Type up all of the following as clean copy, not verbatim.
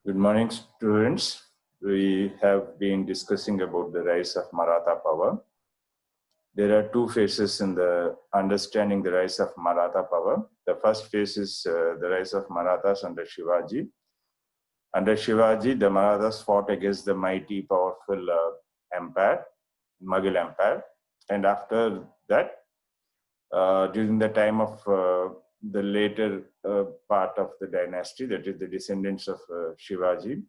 Good morning, students. We have been discussing about the rise of Maratha power. There are two phases in the understanding the rise of Maratha power. The first phase is the rise of Marathas under Shivaji. Under Shivaji, the Marathas fought against the mighty, powerful empire, Mughal Empire. And after that, during the time of the later part of the dynasty, that is the descendants of Shivaji,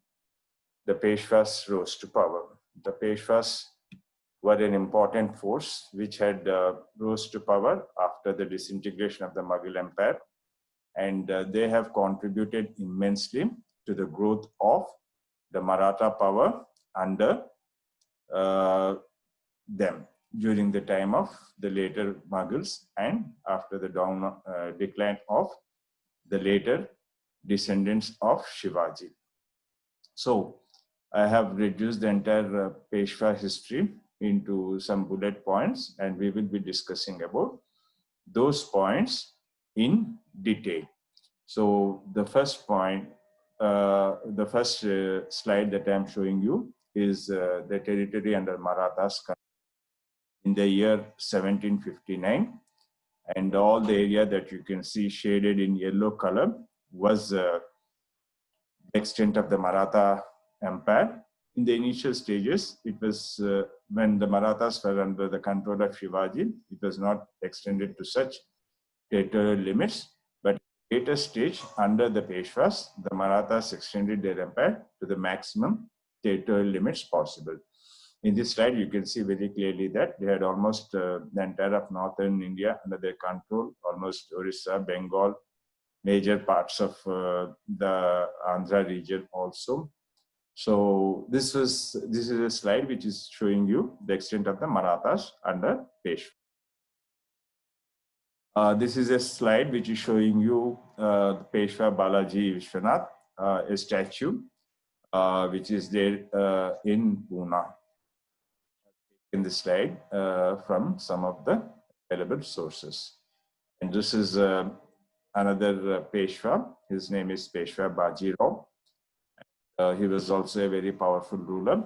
the Peshwas rose to power. The Peshwas were an important force which had rose to power after the disintegration of the Mughal Empire, and they have contributed immensely to the growth of the Maratha power under them during the time of the later Mughals and after the decline of the later descendants of Shivaji. So I have reduced the entire Peshwa history into some bullet points, and we will be discussing about those points in detail. So the first point, the first slide that I'm showing you is the territory under Marathas in the year 1759, and all the area that you can see shaded in yellow color was the extent of the Maratha Empire. In the initial stages, it was when the Marathas were under the control of Shivaji, it was not extended to such territorial limits, but at a later stage, under the Peshwas, the Marathas extended their empire to the maximum territorial limits possible. In this slide, you can see very clearly that they had almost the entire of northern India under their control, almost Orissa, Bengal, major parts of the Andhra region also. So this is a slide which is showing you the extent of the Marathas under Peshwa. This is a slide which is showing you the Peshwa Balaji Vishwanath, a statue which is there in Pune. In the slide from some of the available sources. And this is another Peshwa. His name is Peshwa Baji Rao. He was also a very powerful ruler,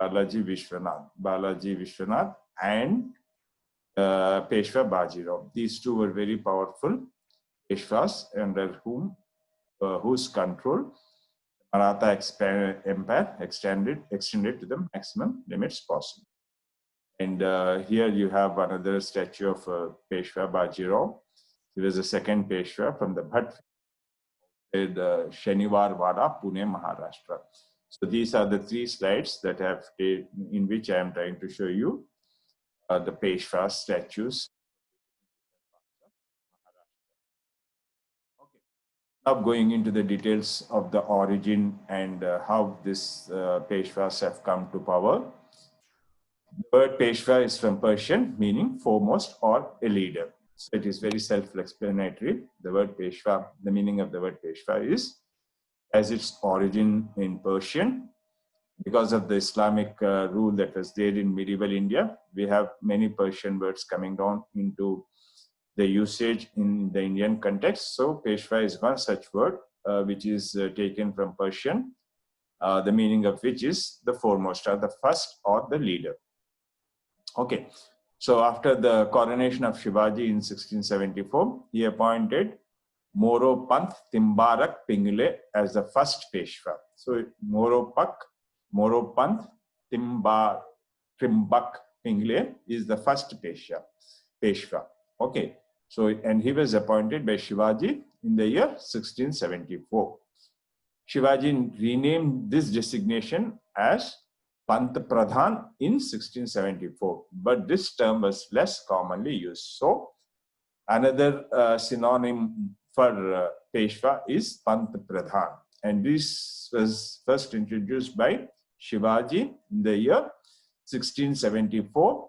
Balaji Vishwanath and Peshwa Baji Rao. These two were very powerful Peshwas under whose control Maratha Empire extended to the maximum limits possible. And here you have another statue of Peshwa Baji Rao. He was the second Peshwa from the Bhatt Shaniwar Wada, Pune, Maharashtra. So these are the three slides that in which I am trying to show you the Peshwa statues. Okay. Now going into the details of the origin and how these Peshwas have come to power. The word Peshwa is from Persian, meaning foremost or a leader. So it is very self-explanatory. The word Peshwa, the meaning of the word Peshwa has its origin in Persian. Because of the Islamic rule that was there in medieval India, we have many Persian words coming down into the usage in the Indian context. So Peshwa is one such word which is taken from Persian, the meaning of which is the foremost or the first or the leader. Okay, so after the coronation of Shivaji in 1674, he appointed Moro Panth Timbarak Pingle as the first Peshwa. So Moro Panth Timbak Pingle is the first Peshwa. Okay, so and he was appointed by Shivaji in the year 1674. Shivaji renamed this designation as Panth Pradhan in 1674, but this term was less commonly used. So another synonym for Peshwa is Panth Pradhan, and this was first introduced by Shivaji in the year 1674,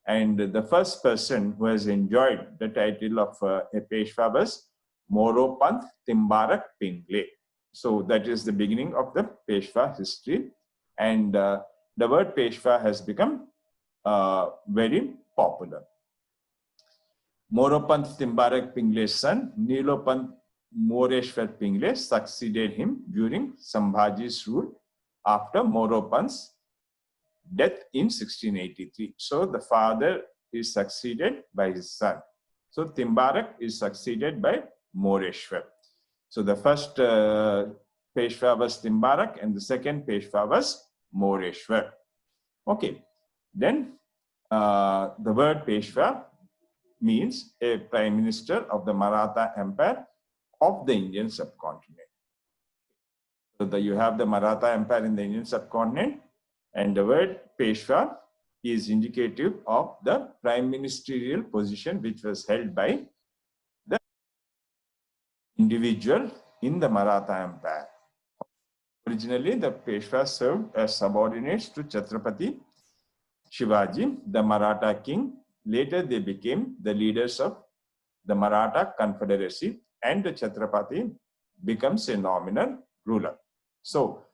and the first person who has enjoyed the title of a Peshwa was Moro Panth Timbarak Pingle. So that is the beginning of the Peshwa history, and the word Peshwa has become very popular. Moro Panth Timbarak Pingle's son, Nilo Panth Moreshwar Pingle succeeded him during Sambhaji's rule after Moropan's death in 1683. So the father is succeeded by his son. So Timbarak is succeeded by Moreshwar. So the first Peshwa was Timbarak and the second Peshwa was Moreshwar. Okay, then the word Peshwa means a prime minister of the Maratha Empire of the Indian subcontinent. So you have the Maratha Empire in the Indian subcontinent, and the word Peshwa is indicative of the prime ministerial position which was held by the individual in the Maratha Empire. Originally, the Peshwas served as subordinates to Chhatrapati Shivaji, the Maratha king. Later, they became the leaders of the Maratha Confederacy, and the Chhatrapati becomes a nominal ruler. So,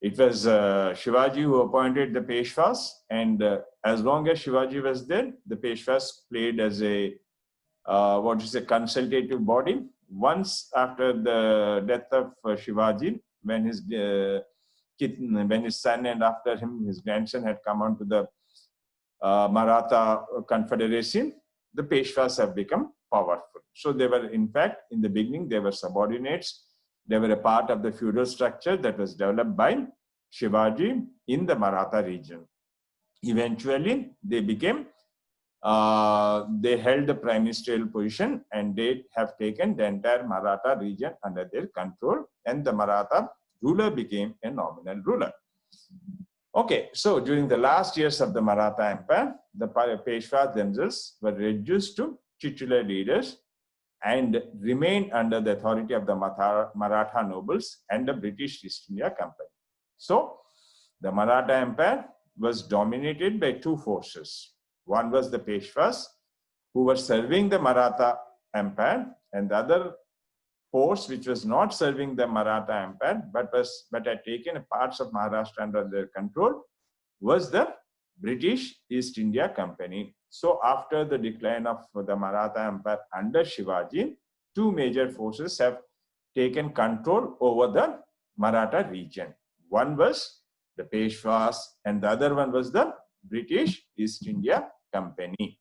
it was Shivaji who appointed the Peshwas, and as long as Shivaji was there, the Peshwas played as a consultative body. Once after the death of Shivaji, when his son and after him his grandson had come on to the Maratha Confederacy, the Peshwas have become powerful. So they were, in fact, in the beginning, they were subordinates. They were a part of the feudal structure that was developed by Shivaji in the Maratha region. Eventually, they became, they held the prime ministerial position, and they have taken the entire Maratha region under their control, and the Maratha ruler became a nominal ruler. Okay, so during the last years of the Maratha Empire, the Peshwas themselves were reduced to titular leaders and remained under the authority of the Maratha nobles and the British East India Company. So, the Maratha Empire was dominated by two forces. One was the Peshwas, who were serving the Maratha Empire, and the other force, which was not serving the Maratha Empire, but had taken parts of Maharashtra under their control, was the British East India Company. So after the decline of the Maratha Empire under Shivaji, two major forces have taken control over the Maratha region. One was the Peshwas, and the other one was the British East India Company.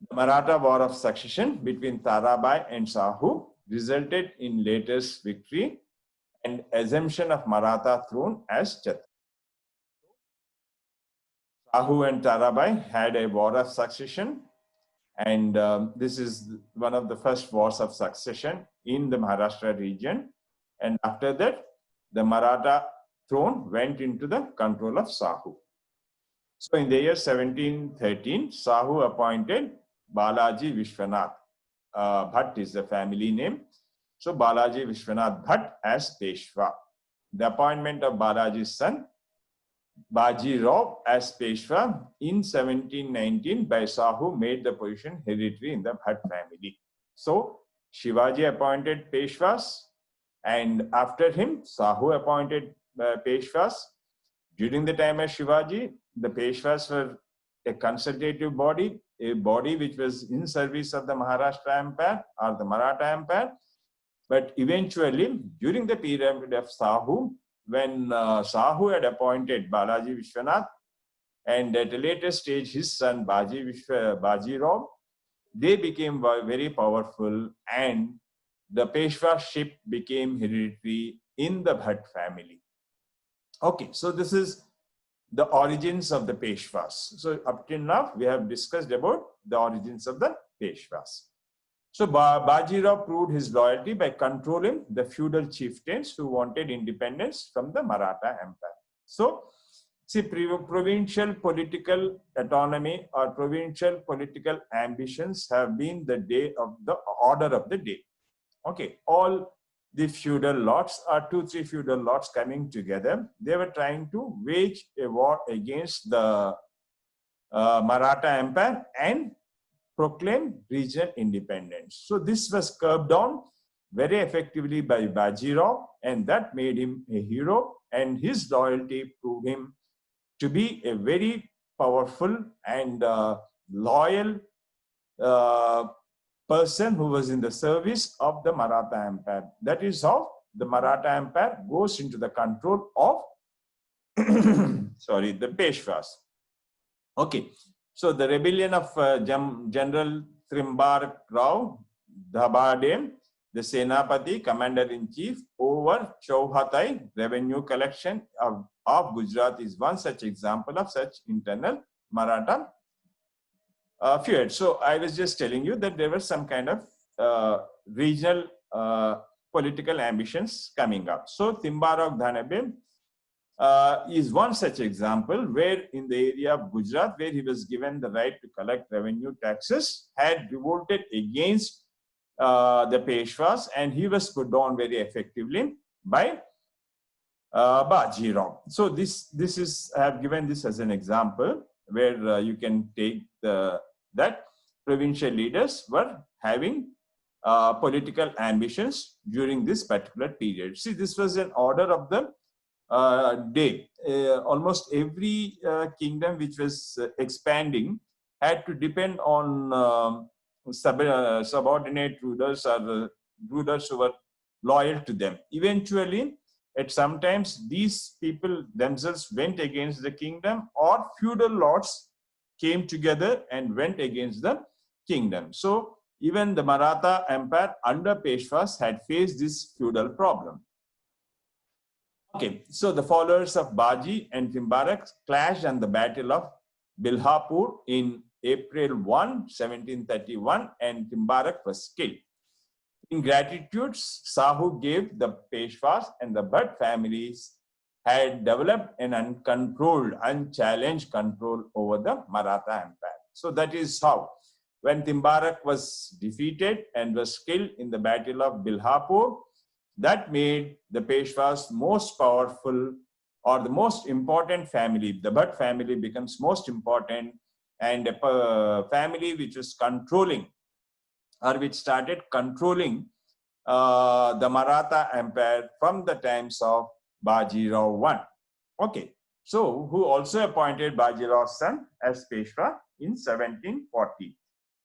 The Maratha War of Succession between Tarabai and Sahu resulted in latest victory and assumption of Maratha throne as Chhatrapati. Sahu and Tarabai had a war of succession, and this is one of the first wars of succession in the Maharashtra region. And after that, the Maratha throne went into the control of Sahu. So in the year 1713, Sahu appointed Balaji Vishwanath. Bhatt is the family name. So Balaji Vishwanath Bhatt as Peshwa. The appointment of Balaji's son, Baji Rao, as Peshwa in 1719 by Sahu made the position hereditary in the Bhatt family. So Shivaji appointed Peshwas, and after him, Sahu appointed Peshwas. During the time of Shivaji, the Peshwas were a consultative body, a body which was in service of the Maharashtra Empire or the Maratha Empire. But eventually, during the period of Sahu, when Sahu had appointed Balaji Vishwanath, and at a later stage his son Baji Rao, they became very powerful, and the Peshwaship became hereditary in the Bhatt family. Okay, so this is the origins of the Peshwas. So up till now, we have discussed about the origins of the Peshwas. So Baji Rao proved his loyalty by controlling the feudal chieftains who wanted independence from the Maratha Empire. So, see, provincial political autonomy or provincial political ambitions have been the order of the day. Okay, all the feudal lords or 2-3 feudal lords coming together, they were trying to wage a war against the Maratha Empire and proclaim regional independence. So this was curbed down very effectively by Baji Rao, and that made him a hero, and his loyalty proved him to be a very powerful and loyal person who was in the service of the Maratha Empire. That is how the Maratha Empire goes into the control of sorry, the Peshwas. Okay, so the rebellion of General Trimbarak Rao Dhabade, the Senapati, commander-in-chief over Chauhatai revenue collection of Gujarat is one such example of such internal Maratha feud. So I was just telling you that there were some kind of regional political ambitions coming up. So Timbarak Dhanabe is one such example where in the area of Gujarat, where he was given the right to collect revenue taxes, had revolted against the Peshwas, and he was put down very effectively by Baji Rao. So this is, I have given this as an example where you can take that provincial leaders were having political ambitions during this particular period. See, this was an order of the day. Almost every kingdom which was expanding had to depend on subordinate rulers or rulers who were loyal to them. Eventually, at sometimes these people themselves went against the kingdom, or feudal lords came together and went against the kingdom. So even the Maratha Empire under Peshwas had faced this feudal problem. Okay, so the followers of Baji and Timbarak clashed on the Battle of Bilhapur in April 1, 1731, and Timbarak was killed. In gratitude, Sahu gave the Peshwas and the Bhatt families had developed an uncontrolled, unchallenged control over the Maratha Empire. So that is how, when Timbarak was defeated and was killed in the Battle of Bilhapur, that made the Peshwas most powerful, or the most important family. The Bhatt family becomes most important, and a family which was controlling, or which started controlling the Maratha Empire from the times of Baji Rao I. Okay, so who also appointed Baji Rao's son as Peshwa in 1740.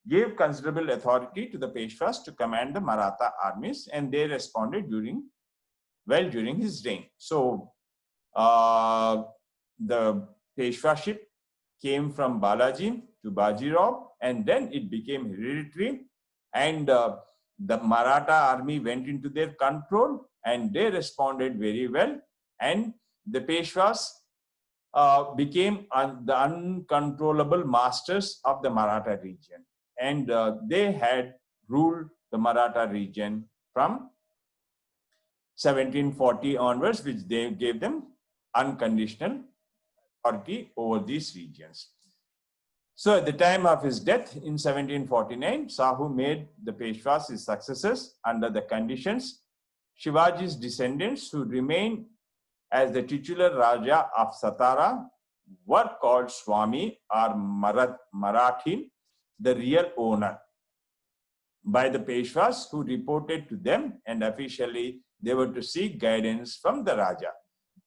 Gave considerable authority to the Peshwas to command the Maratha armies, and they responded during his reign. So the Peshwaship came from Balaji to Baji Rao, and then it became hereditary, and the Maratha army went into their control, and they responded very well, and the Peshwas became the uncontrollable masters of the Maratha region. And they had ruled the Maratha region from 1740 onwards, which they gave them unconditional authority over these regions. So at the time of his death in 1749, Sahu made the Peshwas his successors under the conditions Shivaji's descendants, who remained as the titular Raja of Satara, were called Swami or Marathi, the real owner, by the Peshwas, who reported to them, and officially they were to seek guidance from the Raja.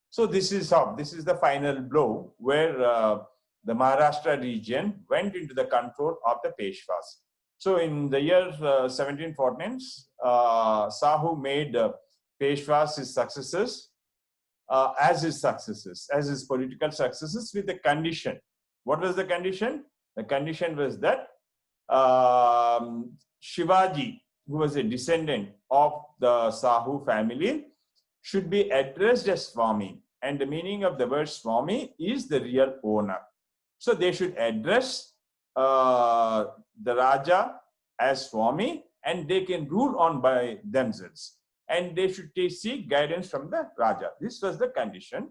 So this is how, this is the final blow where the Maharashtra region went into the control of the Peshwas. So in the year 1749, Sahu made Peshwas his successors, as his political successors, with the condition. What was the condition? The condition was that Shivaji, who was a descendant of the Sahu family, should be addressed as Swami. And the meaning of the word Swami is the real owner. So they should address the Raja as Swami, and they can rule on by themselves. And they should seek guidance from the Raja. This was the condition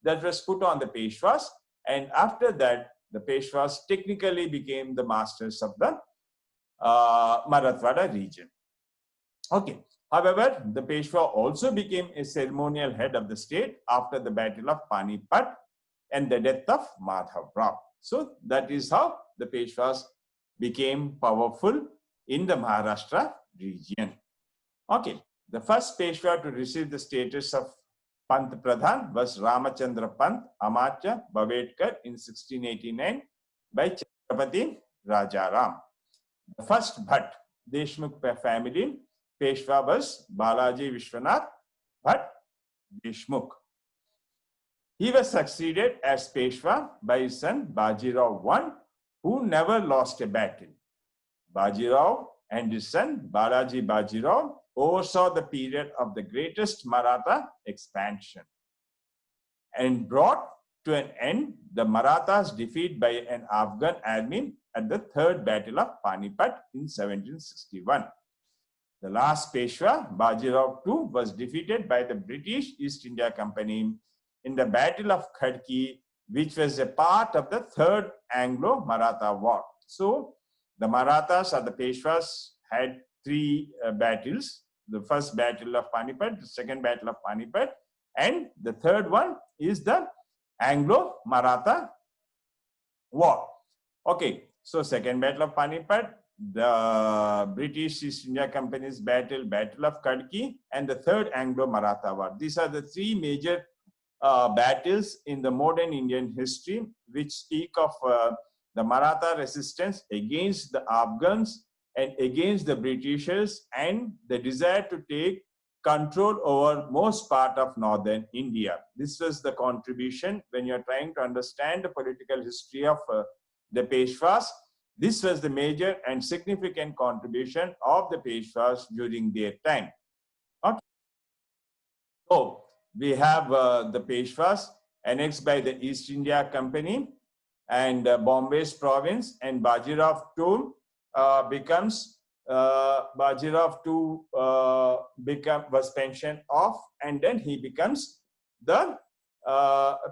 that was put on the Peshwas. And after that, the Peshwas technically became the masters of the Marathwada region. Okay. However, the Peshwa also became a ceremonial head of the state after the Battle of Panipat and the death of Madhav Rao. So that is how the Peshwas became powerful in the Maharashtra region. Okay. The first Peshwa to receive the status of Pant Pradhan was Ramachandra Pant Amartya Bhavedkar in 1689 by Chhatrapati Rajaram. The first Bhatt Deshmukh family, Peshwa was Balaji Vishwanath Bhatt Deshmukh. He was succeeded as Peshwa by his son Bajirao I, who never lost a battle. Bajirao and his son Balaji Bajirao oversaw the period of the greatest Maratha expansion and brought to an end the Marathas' defeat by an Afghan army at the Third Battle of Panipat in 1761. The last Peshwa, Bajirao II, was defeated by the British East India Company in the Battle of Khadki, which was a part of the Third Anglo-Maratha War. So, the Marathas or the Peshwas had three battles. The first Battle of Panipat, the second Battle of Panipat, and the third one is the Anglo-Maratha War. Okay, so second Battle of Panipat, the British East India Company's battle, Battle of Khadki, and the third Anglo-Maratha War. These are the three major battles in the modern Indian history, which speak of the Maratha resistance against the Afghans and against the Britishers and the desire to take control over most part of northern India. This was the contribution when you're trying to understand the political history of the Peshwas. This was the major and significant contribution of the Peshwas during their time. Okay. So we have the Peshwas annexed by the East India Company and Bombay's province, and Bajirao II becomes Bajirao II was pensioned off, and then he becomes the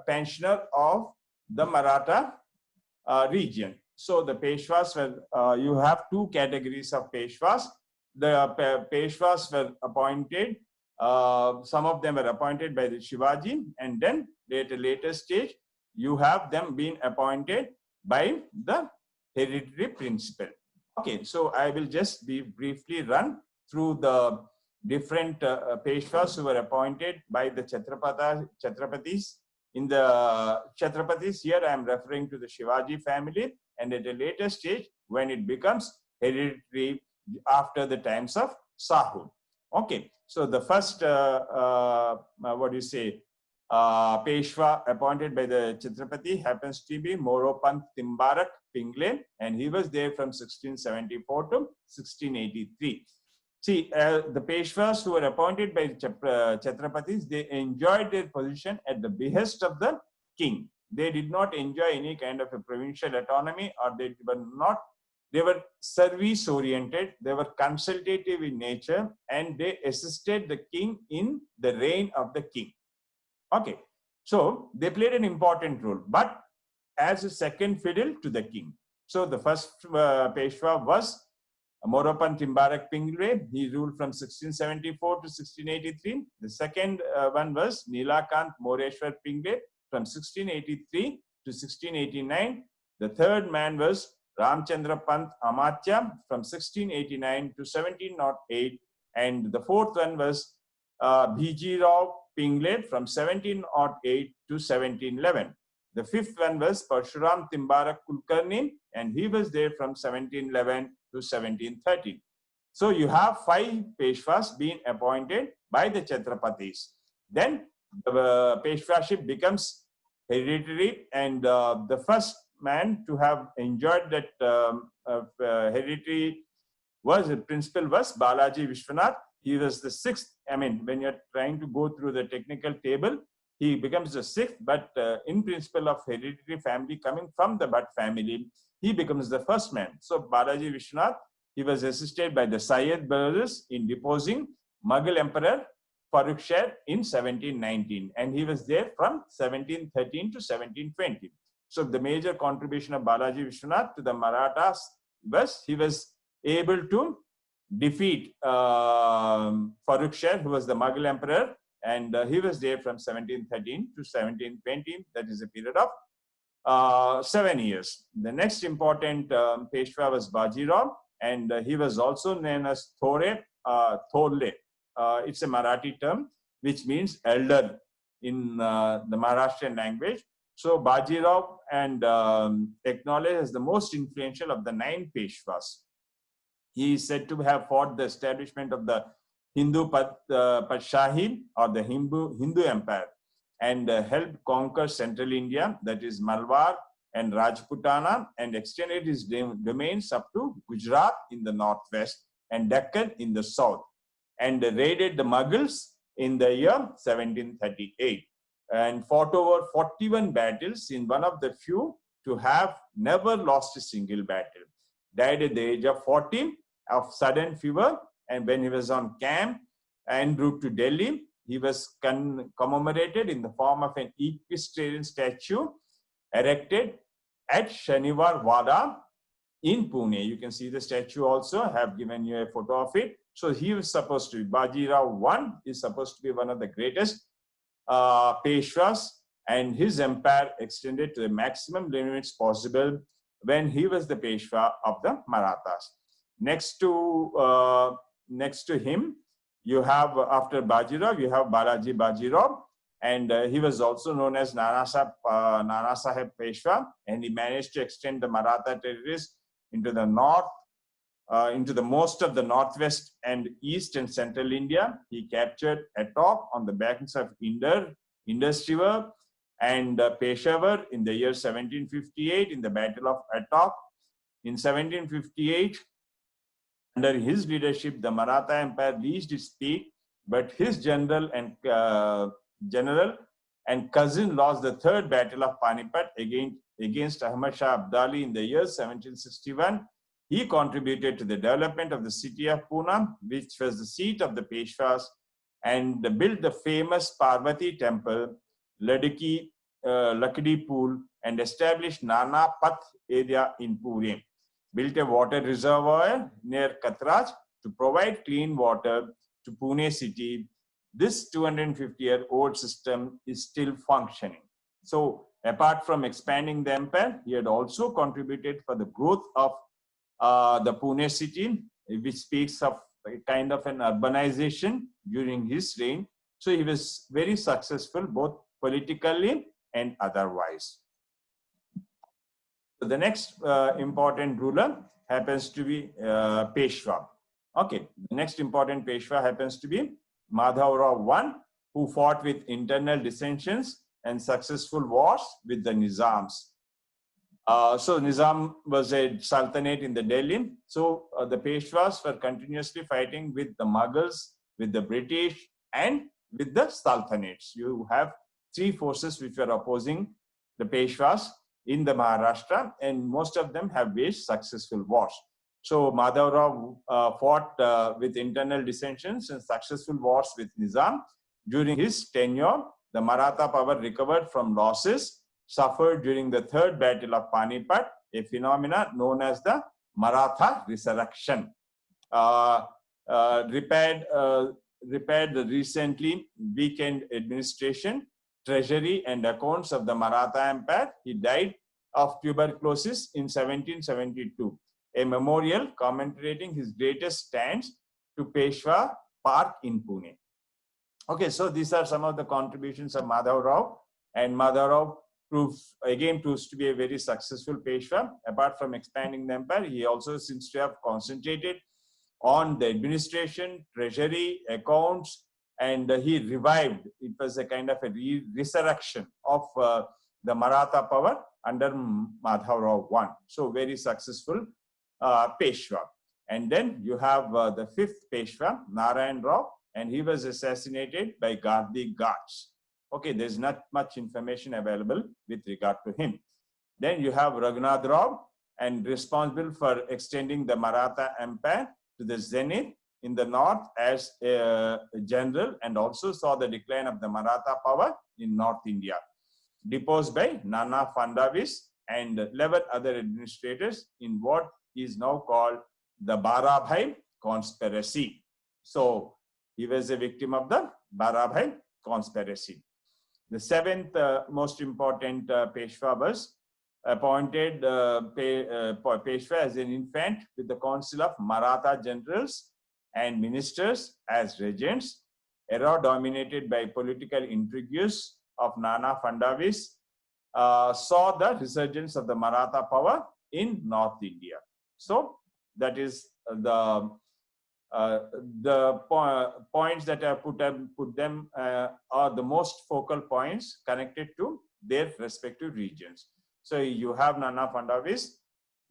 pensioner of the Maratha region. So the Peshwas were, you have two categories of Peshwas. The Peshwas were appointed, some of them were appointed by the Shivaji, and then at a later stage, you have them being appointed by the hereditary principle. Okay, so I will just briefly run through the different Peshwas who were appointed by the Chhatrapatis. In the Chhatrapatis, here I am referring to the Shivaji family, and at a later stage, when it becomes hereditary after the times of Sahu. Okay, so the first, what do you say, Peshwa appointed by the Chhatrapati happens to be Moropant Timbarak Pingle, and he was there from 1674 to 1683. See, the Peshwas who were appointed by Chhatrapatis, they enjoyed their position at the behest of the king. They did not enjoy any kind of a provincial autonomy, or they were service oriented, they were consultative in nature, and they assisted the king in the reign of the king. Okay, so they played an important role, but as a second fiddle to the king. So the first Peshwa was Moropant Timbarak Pingle. He ruled from 1674 to 1683. The second one was Nilakant Moreshwar Pingle from 1683 to 1689. The third man was Ramchandra Pant Amatya from 1689 to 1708. And the fourth one was Bhijirao Pingle from 1708 to 1711. The fifth one was Parshuram Timbarak Kulkarni, and he was there from 1711 to 1713. So you have 5 Peshwas being appointed by the Chhatrapatis. Then the Peshwaship becomes hereditary, and the first man to have enjoyed that hereditary principle was Balaji Vishwanath. He was the 6th. I mean, when you're trying to go through the technical table, he becomes the 6th, but in principle of hereditary family coming from the Bhatt family, he becomes the first man. So Balaji Vishwanath, he was assisted by the Syed brothers in deposing Mughal Emperor Farrukh Shah in 1719, and he was there from 1713 to 1720. So the major contribution of Balaji Vishwanath to the Marathas was he was able to defeat Farrukh Shah, who was the Mughal Emperor, and he was there from 1713 to 1720. That is a period of 7 years. The next important Peshwa was Bajirao, and he was also known as Thore, Thorle. It's a Marathi term which means elder in the Maharashtrian language. So Bajirao and acknowledged as the most influential of the 9 Peshwas. He is said to have fought the establishment of the Hindu Padshahi or the Hindu Empire, and helped conquer central India, that is Malwar and Rajputana, and extended his domains up to Gujarat in the northwest and Deccan in the south, and raided the Mughals in the year 1738 and fought over 41 battles, in one of the few to have never lost a single battle. Died at the age of 14 of sudden fever, and when he was on camp en route to Delhi, he was commemorated in the form of an equestrian statue erected at Shaniwar Wada in Pune. You can see the statue also. I have given you a photo of it. So he was supposed to be, Bajirao I is supposed to be one of the greatest Peshwas, and his empire extended to the maximum limits possible when he was the Peshwa of the Marathas. Next to him, you have, after Bajirao, you have Balaji Bajirao, and he was also known as Nana Sahib Peshwa, and he managed to extend the Maratha territories into the north, into the most of the northwest and east and central India. He captured Attock on the banks of Indus River and Peshawar in the year 1758 in the Battle of Attock. In 1758, under his leadership, the Maratha Empire reached its peak, but his general and cousin lost the third battle of Panipat against Ahmad Shah Abdali in the year 1761. He contributed to the development of the city of Pune, which was the seat of the Peshwas, and built the famous Parvati temple, Lakdi Pool, and established Nana Path area in Pune. Built a water reservoir near Katraj to provide clean water to Pune city. This 250-year-old system is still functioning. So apart from expanding the empire, he had also contributed for the growth of the Pune city, which speaks of a kind of an urbanization during his reign. So he was very successful both politically and otherwise. So the next important ruler happens to be Peshwa. Okay, the next important Peshwa happens to be Madhavrao I, who fought with internal dissensions and successful wars with the Nizams. So Nizam was a sultanate in the Delhi. So the Peshwas were continuously fighting with the Mughals, with the British, and with the sultanates. You have three forces which were opposing the Peshwas in the Maharashtra, and most of them have waged successful wars. So Madhavrao fought with internal dissensions and successful wars with Nizam. During his tenure, the Maratha power recovered from losses suffered during the third battle of Panipat, a phenomenon known as the Maratha resurrection. Repaired the recently weakened administration, treasury, and accounts of the Maratha Empire. He died of tuberculosis in 1772. A memorial commemorating his greatest stands to Peshwa Park in Pune. Okay, so these are some of the contributions of Madhavrao, and Madhavrao proves to be a very successful Peshwa. Apart from expanding the empire, he also seems to have concentrated on the administration, treasury, accounts, and he revived. It was a kind of a resurrection of the Maratha power under Madhavrao I. So very successful Peshwa. And then you have the fifth Peshwa, Narayan Rao, and he was assassinated by Gardi Ghats. Okay, there's not much information available with regard to him. Then you have Raghunath Rao, and responsible for extending the Maratha Empire to the zenith in the north as a general, and also saw the decline of the Maratha power in North India. Deposed by Nana Fadnavis and 11 other administrators in what is now called the Barabhai conspiracy. So he was a victim of the Barabhai conspiracy. The seventh most important Peshwa was appointed Peshwa as an infant with the council of Maratha generals and ministers as regents. Era dominated by political intrigues of Nana Fadnavis saw the resurgence of the Maratha power in North India. So that is the points that I put them are the most focal points connected to their respective regions. So you have Nana Fadnavis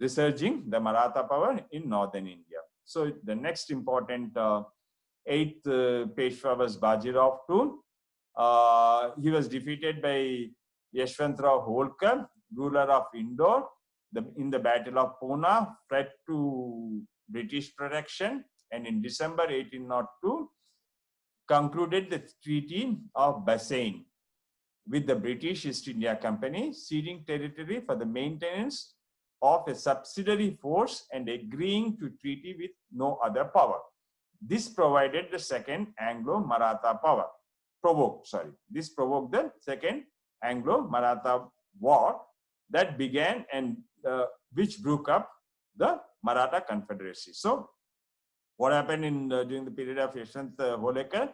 resurging the Maratha power in northern India. So the next important eighth Peshwa was Bajirao II. He was defeated by Yashwantrao Holkar, ruler of Indore, in the Battle of Poona, fled to British protection, and in December 1802 concluded the Treaty of Bassein with the British East India Company, ceding territory for the maintenance of a subsidiary force and agreeing to treaty with no other power. This provided the second Anglo-Maratha power. This provoked the second Anglo-Maratha war that began and which broke up the Maratha Confederacy. So, what happened during the period of Yashwant Holkar?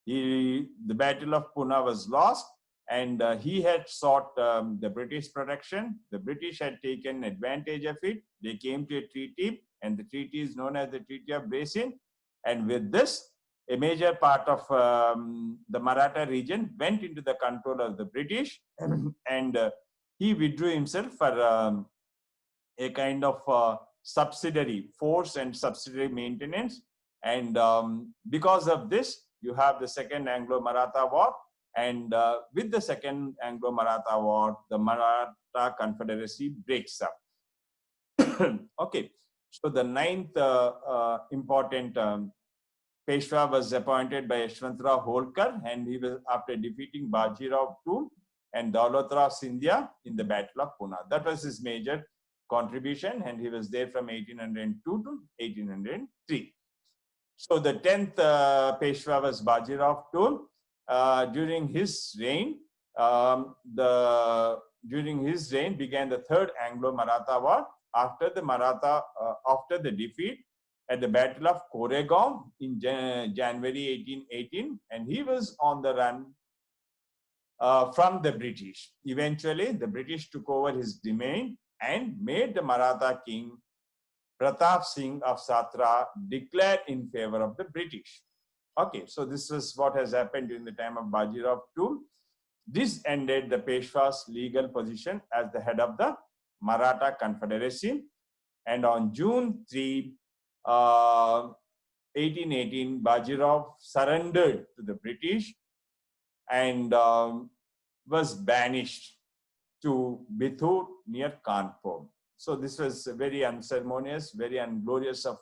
The Battle of Poona was lost, and he had sought the British protection. The British had taken advantage of it. They came to a treaty, and the treaty is known as the Treaty of Bassein. And with this, a major part of the Maratha region went into the control of the British, and he withdrew himself for a kind of subsidiary force and subsidiary maintenance. And because of this, you have the Second Anglo-Maratha War. And with the Second Anglo-Maratha War, the Maratha Confederacy breaks up. Okay, so the ninth important Peshwa was appointed by Yashwantrao Holkar, and he was after defeating Bajirao II and Daulatrao Scindia in the Battle of Poona. That was his major contribution, and he was there from 1802 to 1803. So the 10th Peshwa was Bajirao II. During his reign, began the Third Anglo-Maratha War after the defeat at the Battle of Koregaon in January 1818, and he was on the run from the British. Eventually, the British took over his domain and made the Maratha king Pratap Singh of Satra declare in favor of the British. Okay, so this is what has happened during the time of Bajirao II. This ended the Peshwa's legal position as the head of the Maratha Confederacy, and on June 3, 1818, Bajirao surrendered to the British and was banished to Bithur near Kanpur. So this was very unceremonious, very unglorious of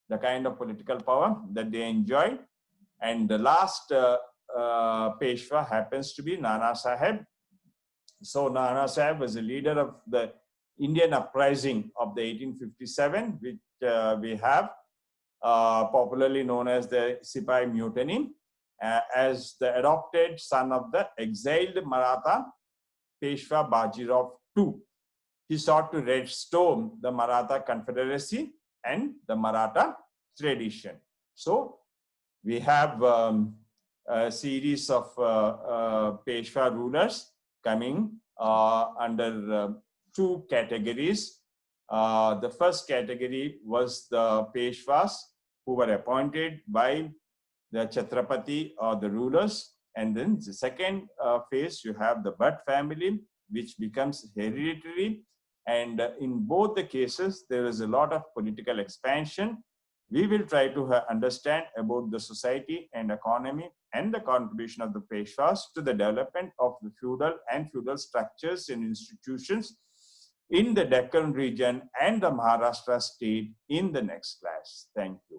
the kind of political power that they enjoyed. And the last Peshwa happens to be Nana Sahib. So Nana Sahib was a leader of the Indian uprising of the 1857, which we have popularly known as the Sipai Mutiny, as the adopted son of the exiled Maratha Peshwa Bajirao II. He sought to restore the Maratha Confederacy and the Maratha tradition. So we have a series of Peshwa rulers coming under two categories. The first category was the Peshwas who were appointed by the Chhatrapati or the rulers. And then the second phase, you have the Bhatt family, which becomes hereditary. And in both the cases, there is a lot of political expansion. We will try to understand about the society and economy and the contribution of the Peshwas to the development of the feudal and feudal structures and institutions in the Deccan region and the Maharashtra state in the next class. Thank you.